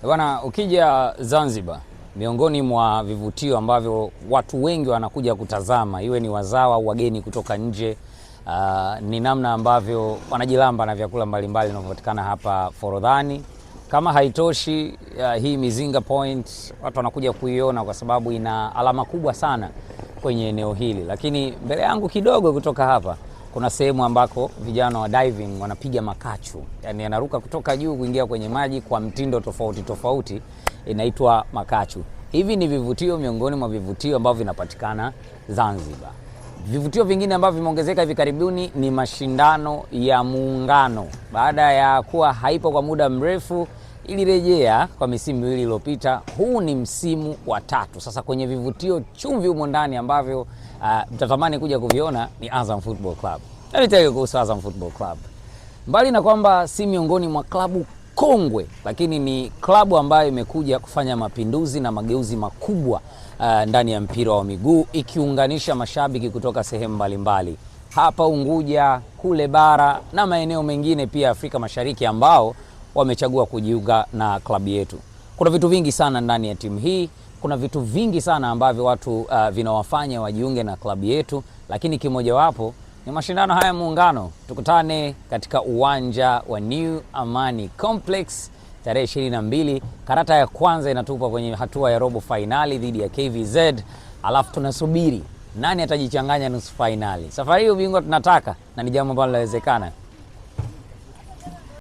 Bwana, ukija Zanzibar, miongoni mwa vivutio ambavyo watu wengi wanakuja kutazama, iwe ni wazawa au wageni kutoka nje, ni namna ambavyo wanajilamba na vyakula mbalimbali vinavyopatikana hapa Forodhani. Kama haitoshi, hii Mizinga Point watu wanakuja kuiona kwa sababu ina alama kubwa sana kwenye eneo hili. Lakini mbele yangu kidogo kutoka hapa kuna sehemu ambako vijana wa diving wanapiga makachu, yani anaruka kutoka juu kuingia kwenye maji kwa mtindo tofauti tofauti, inaitwa makachu. Hivi ni vivutio miongoni mwa vivutio ambavyo vinapatikana Zanzibar. Vivutio vingine ambavyo vimeongezeka hivi karibuni ni mashindano ya Muungano. Baada ya kuwa haipo kwa muda mrefu, ilirejea kwa misimu miwili iliyopita. Huu ni msimu wa 3. Sasa kwenye vivutio chumvi humo ndani ambavyo mtatamani kuja kuviona ni Azam Football Club. Na nitaka kuhusu Azam Football Club. Mbali na kwamba si miongoni mwa klabu kongwe, lakini ni klabu ambayo imekuja kufanya mapinduzi na mageuzi makubwa ndani ya mpira wa miguu, ikiunganisha mashabiki kutoka sehemu mbalimbali hapa Unguja, kule bara na maeneo mengine pia Afrika Mashariki ambao wamechagua kujiunga na klabu yetu. Kuna vitu vingi sana ndani ya timu hii, kuna vitu vingi sana ambavyo watu vinawafanya wajiunge na klabu yetu, lakini kimojawapo ni mashindano haya Muungano. Tukutane katika uwanja wa New Amani Complex tarehe 22. Karata ya kwanza inatupwa kwenye hatua ya robo finali dhidi ya KVZ, alafu tunasubiri nani atajichanganya nusu finali. Safari hii ubingwa tunataka na ni jambo ambalo linawezekana.